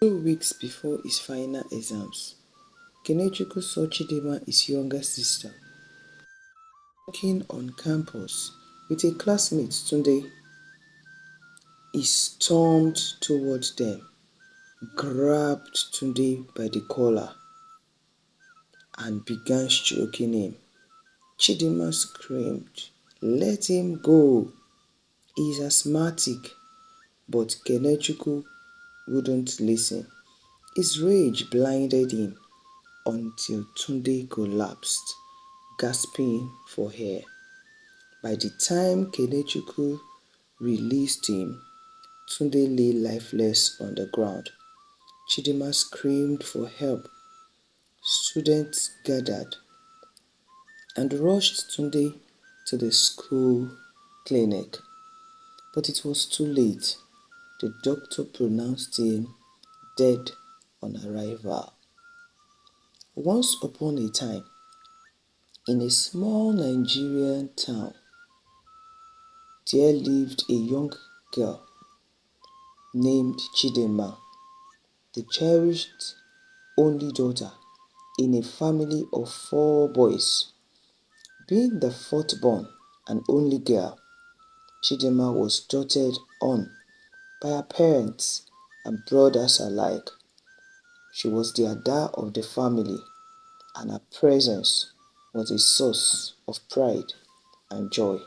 2 weeks before his final exams, Kenechukwu saw Chidinma, his younger sister, walking on campus with a classmate Tunde. He stormed toward them, grabbed Tunde by the collar, and began stroking him. Chidinma screamed, "Let him go! He's asthmatic." But Kenechukwu wouldn't listen. His rage blinded him until Tunde collapsed, gasping for air. By the time Kenechukwu released him, Tunde lay lifeless on the ground. Chidinma screamed for help. Students gathered and rushed Tunde to the school clinic. But it was too late. The doctor pronounced him dead on arrival. Once upon a time, in a small Nigerian town, there lived a young girl named Chidinma, the cherished only daughter in a family of 4 boys. Being the fourth born and only girl, Chidinma was doted on by her parents and brothers alike. She was the Ada of the family, and her presence was a source of pride and joy.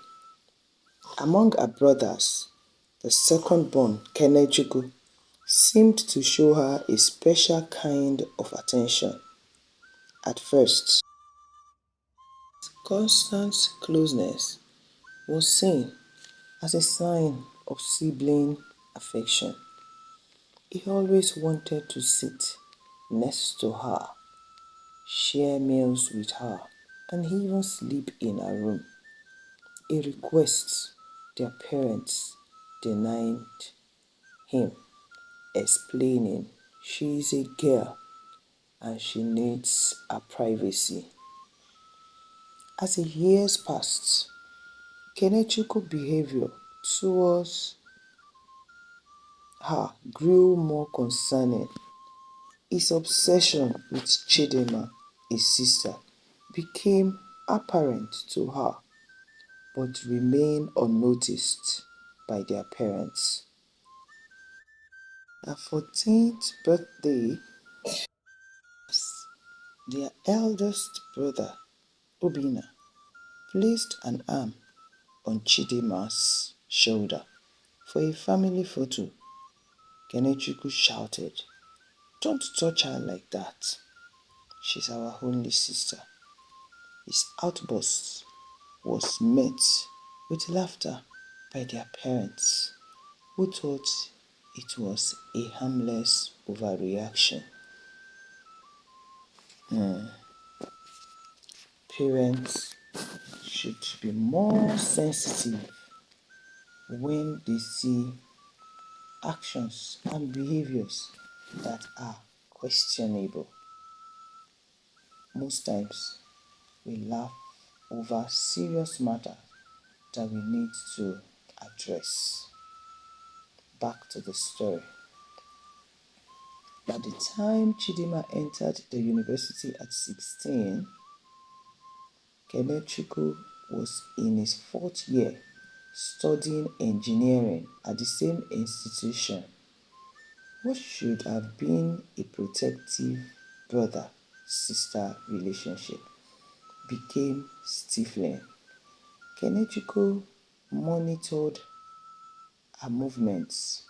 Among her brothers, the second-born, Kenechukwu, seemed to show her a special kind of attention. At first, constant closeness was seen as a sign of sibling affection. He always wanted to sit next to her, share meals with her, and even sleep in her room, a request their parents denied him, explaining she is a girl and she needs her privacy. As the years passed, Kenechukwu behavior towards her grew more concerning. His obsession with Chidinma, his sister, became apparent to her but remained unnoticed by their parents. Her 14th birthday, their eldest brother, Obina, placed an arm on Chidinma's shoulder for a family photo. Kenechukwu shouted, "Don't touch her like that. She's our only sister." His outburst was met with laughter by their parents, who thought it was a harmless overreaction. Parents should be more sensitive when they see actions and behaviors that are questionable. Most times, we laugh over serious matters that we need to address. Back to the story. By the time Chidinma entered the university at 16, Kenechukwu was in his fourth year studying engineering at the same institution. What should have been a protective brother-sister relationship became stifling. Kenechukwu monitored her movements,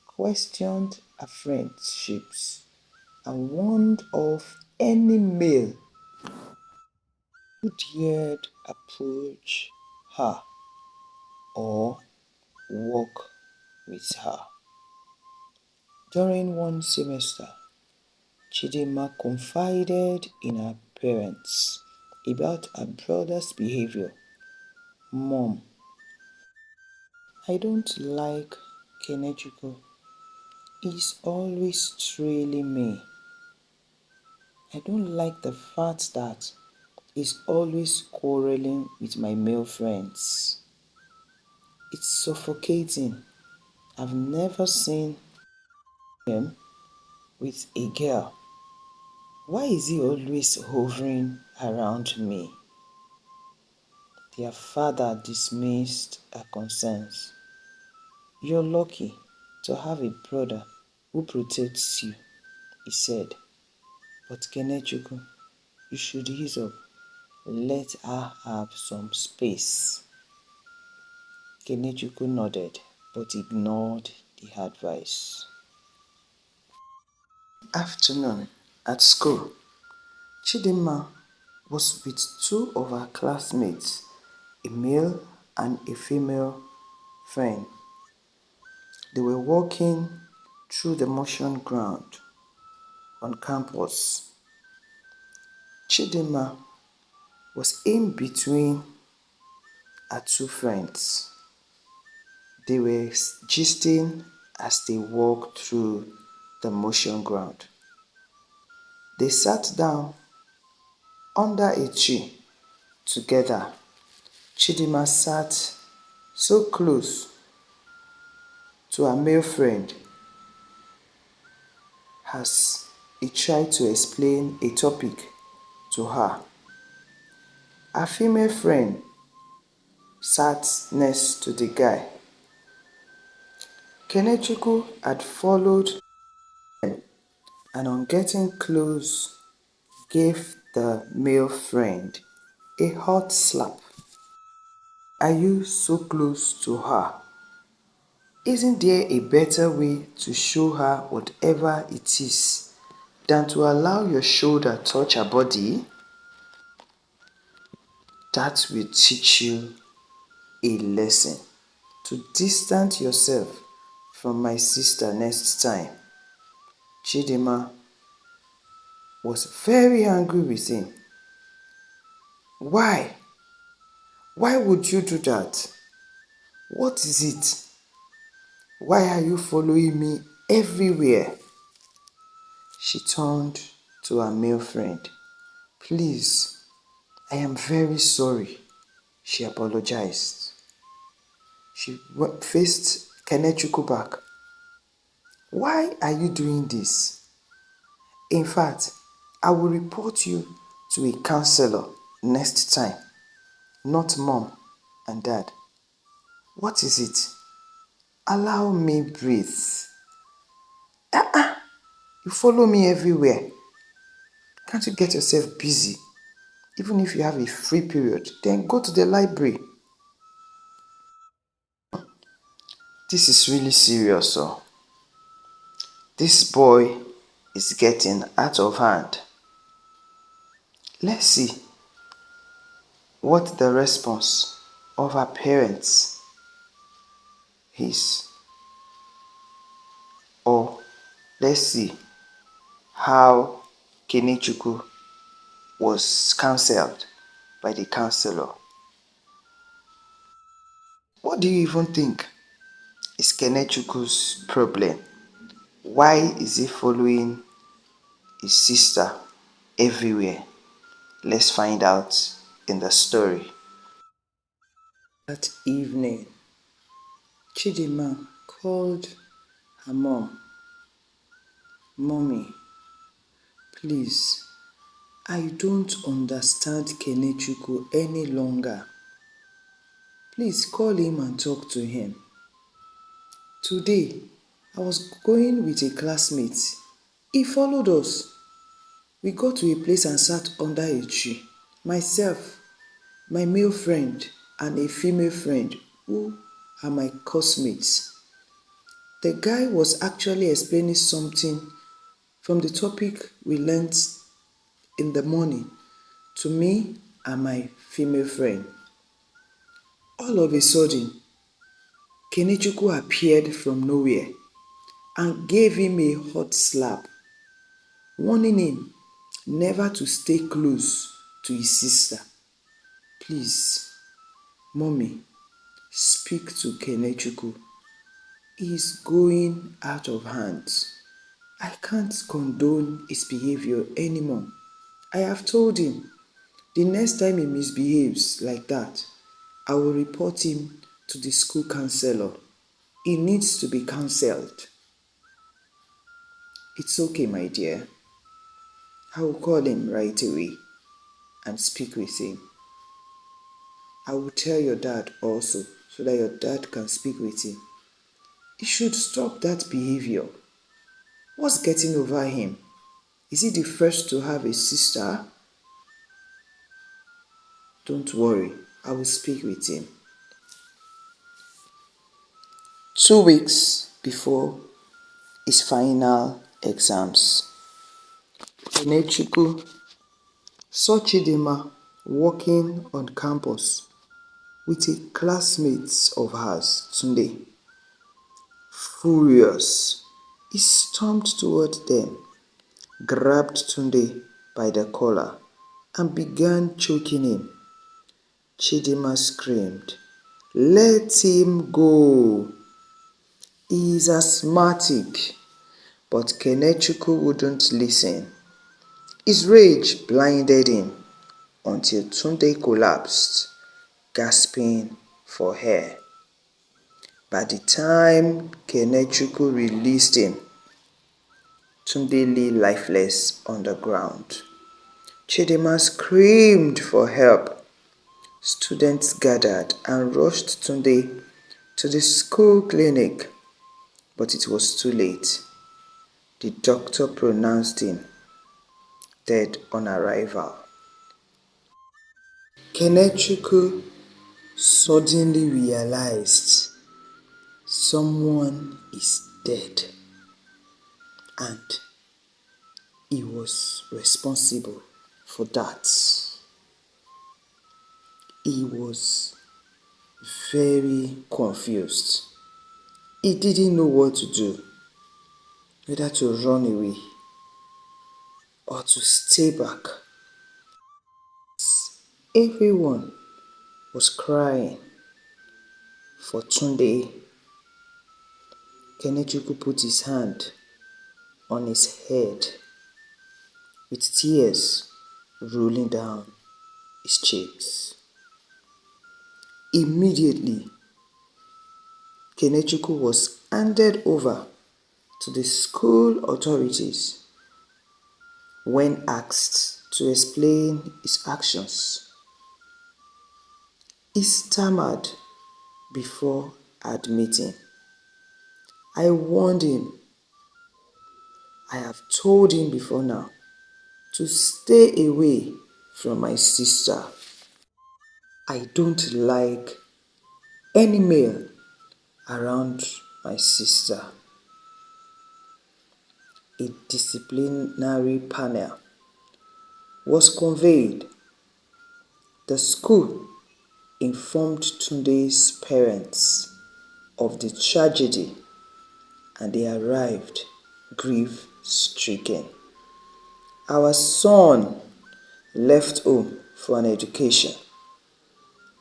questioned her friendships, and warned off any male who dared approach her or walk with her. During one semester, Chidinma confided in her parents about her brother's behavior. "Mom, I don't like Kenechukwu. He's always trailing me. I don't like the fact that he's always quarreling with my male friends. It's suffocating. I've never seen him with a girl. Why is he always hovering around me? Their father dismissed her concerns. You're lucky to have a brother who protects you, he said. But Kenechukwu, you should ease up. Let her have some space. Kenechukwu nodded, but ignored the advice. Afternoon at school, Chidinma was with two of her classmates, a male and a female friend. They were walking through the motion ground on campus. Chidinma was in between her two friends. They were gisting as they walked through the motion ground. They sat down under a tree together. Chidinma sat so close to her male friend as he tried to explain a topic to her. Her female friend sat next to the guy. Kenechukwu had followed them and on getting close gave the male friend a hot slap. Are you so close to her? Isn't there a better way to show her whatever it is than to allow your shoulder touch her body? That will teach you a lesson. To distance yourself from my sister next time. Chidinma was very angry with him. Why? Why would you do that? What is it? Why are you following me everywhere? She turned to her male friend. Please, I am very sorry. She apologized. She faced Kenechukwu back. Why are you doing this? In fact, I will report you to a counselor next time, not mom and dad. What is it? Allow me breathe. You follow me everywhere. Can't you get yourself busy? Even if you have a free period, then go to the library. This is really serious, oh. This boy is getting out of hand. Let's see what the response of our parents is. Or let's see how Kenechukwu was counseled by the counselor. What do you even think is Kenechukwu's problem? Why is he following his sister everywhere? Let's find out in the story. That evening, Chidinma called her mom. Mommy, please, I don't understand Kenechukwu any longer. Please call him and talk to him. Today, I was going with a classmate. He followed us. We got to a place and sat under a tree. Myself, my male friend, and a female friend who are my classmates. The guy was actually explaining something from the topic we learnt in the morning to me and my female friend. All of a sudden, Kenechukwu appeared from nowhere and gave him a hot slap, warning him never to stay close to his sister. Please, mommy, speak to Kenechukwu. He is going out of hand. I can't condone his behavior anymore. I have told him the next time he misbehaves like that, I will report him to the school counselor. He needs to be counseled. It's okay, my dear. I will call him right away and speak with him. I will tell your dad also so that your dad can speak with him. He should stop that behavior. What's getting over him? Is he the first to have a sister? Don't worry, I will speak with him. 2 weeks before his final exams, Kenechukwu saw Chidinma walking on campus with a classmate of hers, Tunde. Furious, he stormed toward them, grabbed Tunde by the collar, and began choking him. Chidinma screamed, "Let him go! He is asthmatic." But Kenechukwu wouldn't listen. His rage blinded him until Tunde collapsed, gasping for air. By the time Kenechukwu released him, Tunde lay lifeless on the ground. Chidinma screamed for help. Students gathered and rushed Tunde to the school clinic, but it was too late. The doctor pronounced him dead on arrival. Kenechukwu suddenly realized someone is dead and he was responsible for that. He was very confused. He didn't know what to do, whether to run away or to stay back. Everyone was crying for Tunde. Kenechukwu put his hand on his head with tears rolling down his cheeks. Immediately, Kenechukwu was handed over to the school authorities. When asked to explain his actions, he stammered before admitting, "I warned him. I have told him before now to stay away from my sister. I don't like any male around my sister." A disciplinary panel was convened. The school informed Tunde's parents of the tragedy and they arrived grief-stricken. "Our son left home for an education,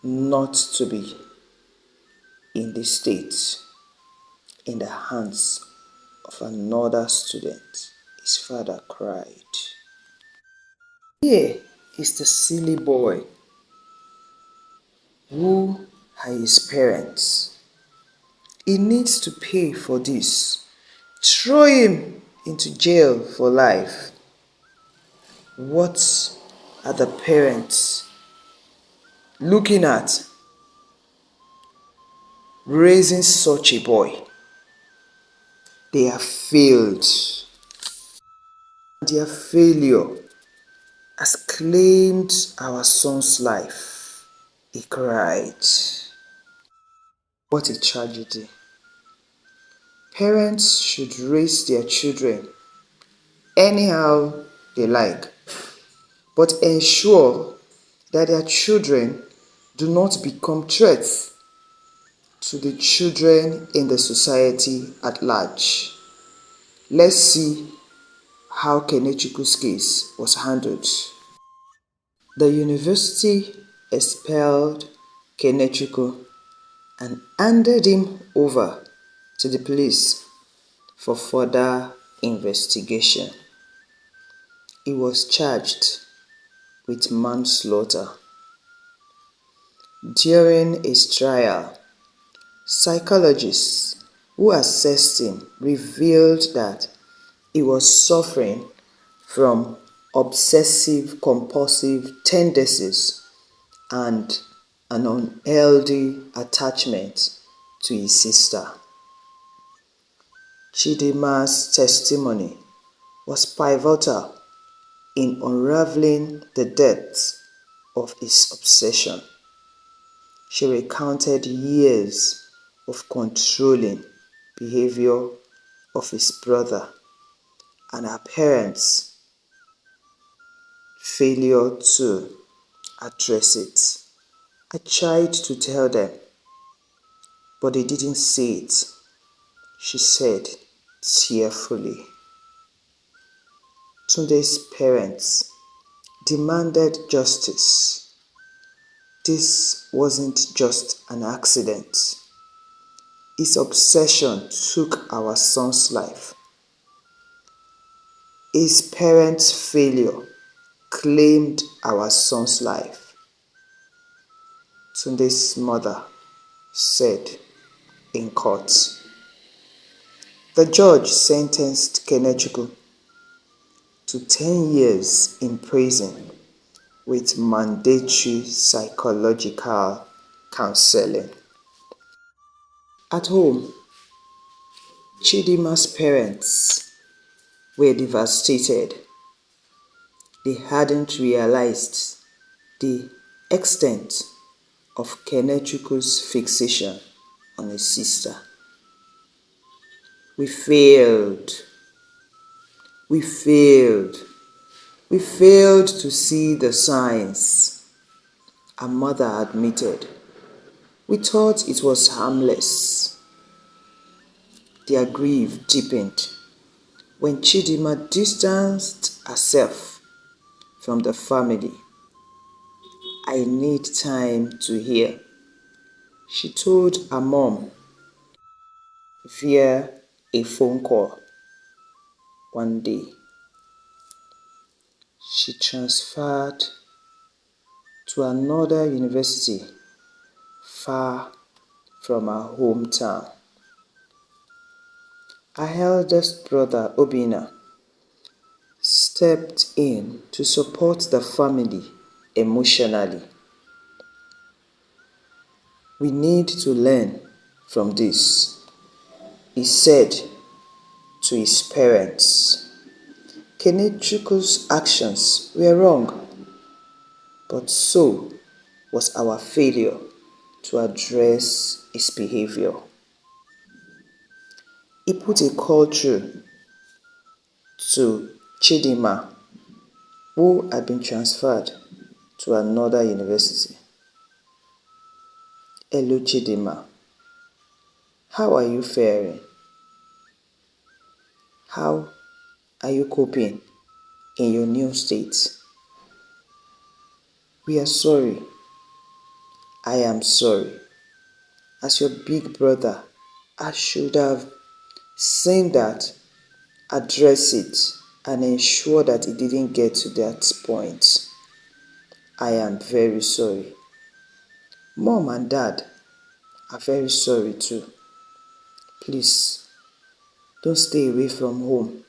not to be in the States, in the hands of another student," his father cried. Here is the silly boy. Who are his parents? He needs to pay for this. Throw him into jail for life. What are the parents looking at raising such a boy? They have failed. Their failure has claimed our son's life. He cried. What a tragedy. Parents should raise their children anyhow they like, but ensure that their children do not become threats to the children in the society at large. Let's see how Kenechukwu's case was handled. The university expelled Kenechukwu and handed him over to the police for further investigation. He was charged with manslaughter. During his trial, psychologists who assessed him revealed that He was suffering from obsessive compulsive tendencies and an unhealthy attachment to his sister. Chidima's testimony was pivotal in unraveling the depths of his obsession. She recounted years of controlling behavior of his brother and her parents' failure to address it. I tried to tell them, but they didn't see it, she said tearfully. Tunde's parents demanded justice. This wasn't just an accident. His obsession took our son's life. His parents' failure claimed our son's life, Tunde's mother said in court. The judge sentenced Kenechukwu to 10 years in prison with mandatory psychological counseling. At home, Chidima's parents were devastated. They hadn't realized the extent of Kenechukwu's fixation on his sister. We failed. We failed. We failed to see the signs, her mother admitted. We thought it was harmless. Their grief deepened when Chidima distanced herself from the family. I need time to hear, she told her mom via a phone call one day. She transferred to another university far from her hometown. Her eldest brother, Obina, stepped in to support the family emotionally. We need to learn from this, he said to his parents. Kenechukwu's actions were wrong, but so was our failure to address his behavior. He put a call through to Chidima, who had been transferred to another university. Hello Chidima, how are you faring? How are you coping in your new state? We are sorry. I am sorry. As your big brother, I should have seen that, address it, and ensure that it didn't get to that point. I am very sorry. Mom and Dad are very sorry too. Please, don't stay away from home.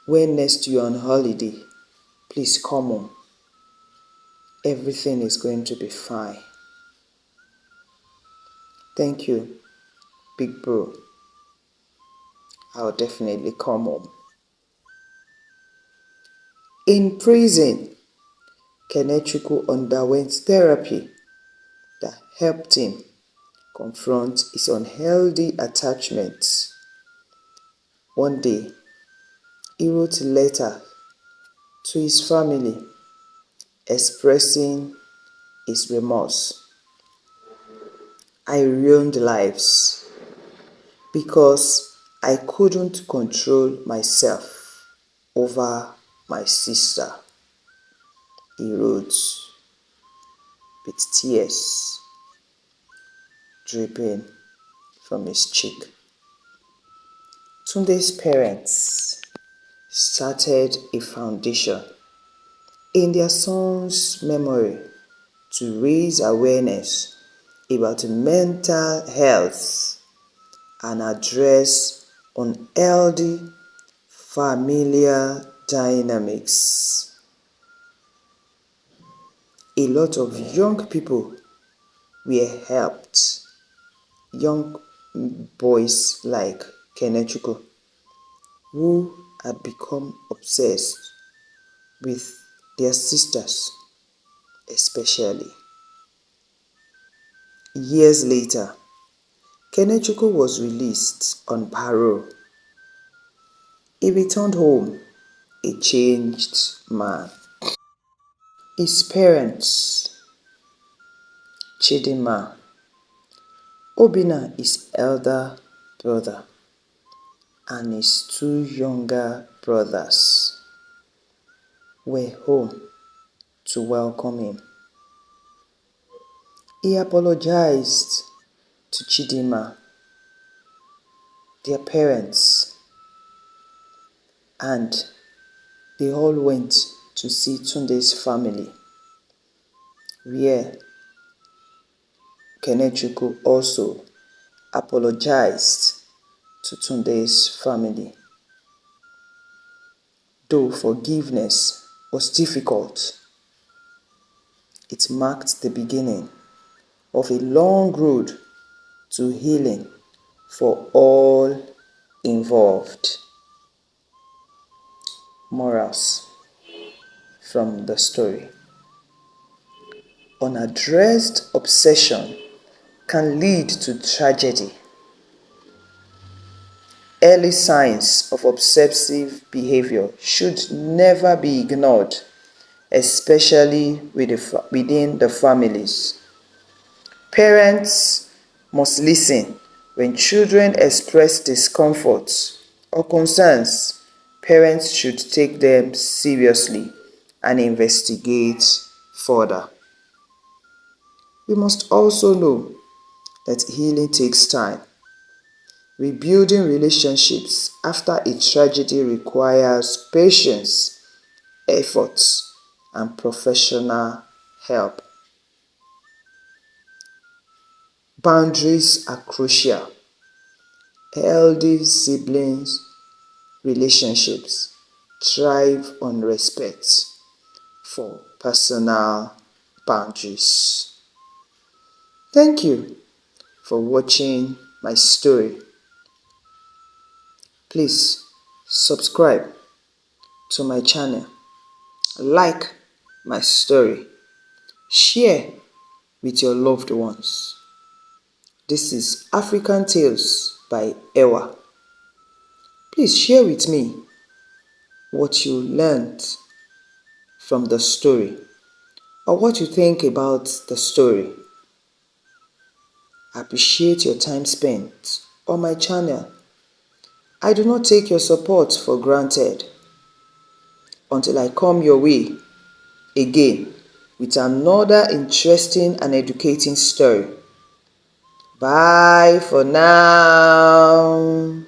When next you're on holiday, please come home. Everything is going to be fine. Thank you, big bro. I'll definitely come home. In prison, Kenechukwu underwent therapy that helped him confront his unhealthy attachments. One day, he wrote a letter to his family expressing his remorse. I ruined lives because I couldn't control myself over my sister, he wrote with tears dripping from his cheek. Tunde's parents started a foundation in their son's memory to raise awareness about mental health and address unhealthy familiar dynamics. A lot of young people were helped. Young boys like Kenechukwu, who had become obsessed with their sisters, especially. Years later, Kenechukwu was released on parole. He returned home a changed man. His parents, Chidinma, Obinna, his elder brother, and his two younger brothers were home to welcome him. He apologized to Chidinma, their parents, and they all went to see Tunde's family, where Kenechukwu also apologized to Tunde's family. Though forgiveness was difficult, it marked the beginning of a long road to healing for all involved. Morals from the story. Unaddressed obsession can lead to tragedy. Early signs of obsessive behavior should never be ignored, especially within the families. Parents must listen when children express discomfort or concerns. Parents should take them seriously and investigate further. We must also know that healing takes time. Rebuilding relationships after a tragedy requires patience, effort, and professional help. Boundaries are crucial. Healthy siblings relationships thrive on respect for personal boundaries. Thank you for watching my story. Please subscribe to my channel, like my story, share with your loved ones. This is African Tales by Ewa. Please share with me what you learned from the story or what you think about the story. I appreciate your time spent on my channel. I do not take your support for granted. Until I come your way again with another interesting and educating story. Bye for now.